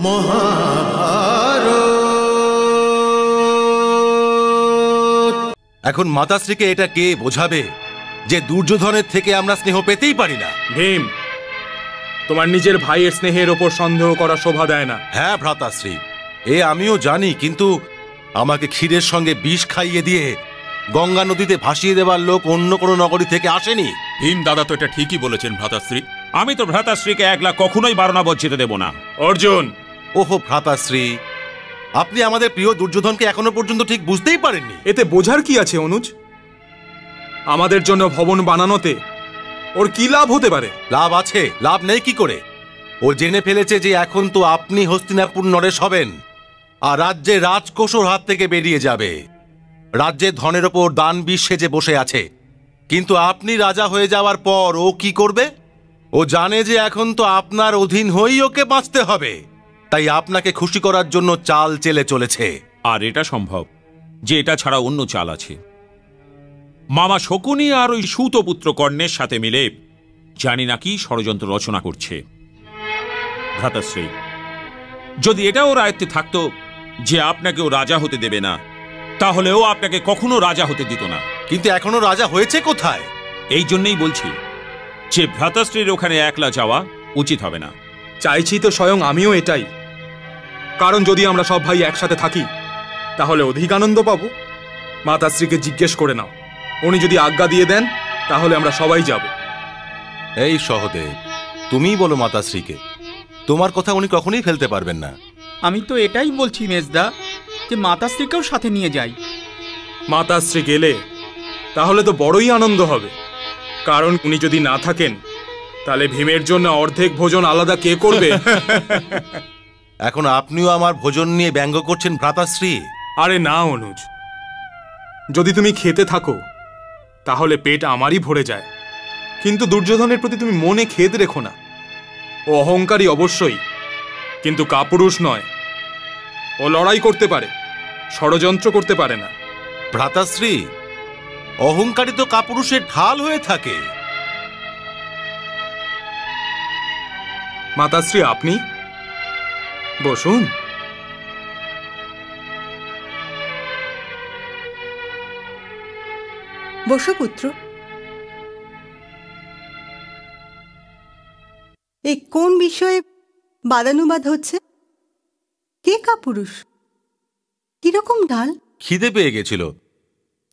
মহাভারত। এখন মাতাশ্রীকে এটা কে বোঝাবে যে দুর্যোধনের থেকে আমরা স্নেহ পেতেই পারি না? ভীম, তোমার নিজের ভাইয়ের স্নেহের ওপর সন্দেহ করা শোভা দেয় না। হ্যাঁ ভ্রাতাশ্রী, এ আমিও জানি, কিন্তু আমাকে ক্ষীরের সঙ্গে বিষ খাইয়ে দিয়ে গঙ্গা নদীতে ভাসিয়ে দেবার লোক অন্য কোনো নগরী থেকে আসেনি। ভীম দাদা তো এটা ঠিকই বলেছেন ভ্রাতাশ্রী। আমি তো ভ্রাতাশ্রীকে একলা কখনোই বারণাবধ যেতে দেব না। অর্জুন! ওহো ভ্রাতাশ্রী, আপনি আমাদের প্রিয় দুর্যোধনকে এখনো পর্যন্ত ঠিক বুঝতেই পারেননি। এতে বোঝার কি আছে অনুজ? আমাদের জন্য ভবন বানানোতে ওর কি লাভ হতে পারে? লাভ আছে, লাভ নেই কি করে? ও জেনে ফেলেছে যে এখন তো আপনি হস্তিনাপুর নরেশ হবেন, আর রাজ্যে রাজকোষর হাত থেকে বেরিয়ে যাবে। রাজ্যের ধনের ওপর দান বিষ সেজে বসে আছে, কিন্তু আপনি রাজা হয়ে যাওয়ার পর ও কি করবে? ও জানে যে এখন তো আপনার অধীন হয়েই ওকে বাঁচতে হবে, তাই আপনাকে খুশি করার জন্য চাল চেলে চলেছে। আর এটা সম্ভব যে এটা ছাড়া অন্য চাল আছে। মামা শকুনি আর ওই সুতপুত্র কর্ণের সাথে মিলে জানি না কি ষড়যন্ত্র রচনা করছে। ভ্রাতাশ্রী, যদি এটা ওর আয়ত্তে থাকতো যে আপনাকে ও রাজা হতে দেবে না, তাহলে ও আপনাকে কখনো রাজা হতে দিত না। কিন্তু এখনো রাজা হয়েছে কোথায়? এই জন্যই বলছি যে ভ্রাতাশ্রীর ওখানে একলা যাওয়া উচিত হবে না। চাইছি তো স্বয়ং আমিও এটাই, কারণ যদি আমরা সব ভাই একসাথে থাকি তাহলে অধিক আনন্দ পাবো। মাতাশ্রীকে জিজ্ঞেস করে নাও, উনি যদি আজ্ঞা দিয়ে দেন তাহলে আমরা সবাই যাব। এই সহদেব, তুমিই বলো মাতাশ্রীকে, তোমার কথা উনি কখনোই ফেলতে পারবেন না। আমি তো এটাই বলছি মেজদা, যে মাতাশ্রীকেও সাথে নিয়ে যাই। মাতাশ্রী গেলে তাহলে তো বড়ই আনন্দ হবে, কারণ উনি যদি না থাকেন তাহলে ভীমের জন্য অর্ধেক ভোজন আলাদা কে করবে? এখন আপনিও আমার ভোজন নিয়ে ব্যঙ্গ করছেন ভ্রাতাশ্রী। আরে না অনুজ, যদি তুমি খেতে থাকো তাহলে পেট আমারই ভরে যায়, কিন্তু দুর্যোধনের প্রতি তুমি মনে খেদ রেখো না। ও অহংকারী অবশ্যই, কিন্তু কাপুরুষ নয়। ও লড়াই করতে পারে, ষড়যন্ত্র করতে পারে না। ভ্রাতাশ্রী, অহংকারী তো কাপুরুষের ঢাল হয়ে থাকে। মাতাশ্রী, আপনি বসুন। বসো পুত্র। এই কোন বিষয়ে বাদানুবাদ হচ্ছে? কে কাপুরুষ? কিরকম ঢাল? খিদে পেয়ে গেছিল,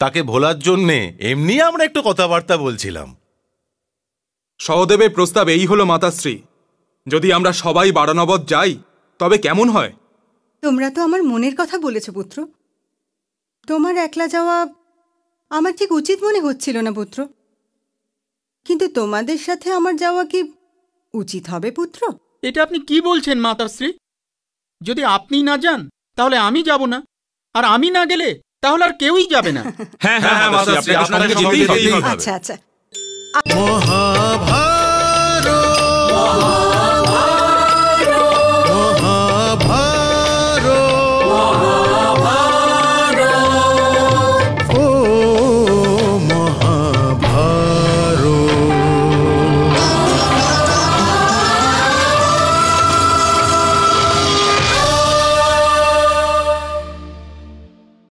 তাকে ভোলার জন্যে এমনি আমরা একটু কথাবার্তা বলছিলাম। সহদেবের প্রস্তাব এই হলো মাতাশ্রী, যদি আমরা সবাই বারানবত যাই তবে কেমন হয়? তোমরা তো আমার মনের কথা বলেছ পুত্র। তোমার একলা যাওয়া আমার ঠিক উচিত মনে হচ্ছিল না পুত্র, কিন্তু তোমাদের সাথে আমার যাওয়া কি উচিত হবে পুত্র? এটা আপনি কি বলছেন মাতাশ্রী? যদি আপনি না যান তাহলে আমি যাব না, আর আমি না গেলে তাহলে আর কেউই যাবে না। হ্যাঁ হ্যাঁ মাতাশ্রী, আপনাকে যেতেই হবে। আচ্ছা আচ্ছা। মহাভারত।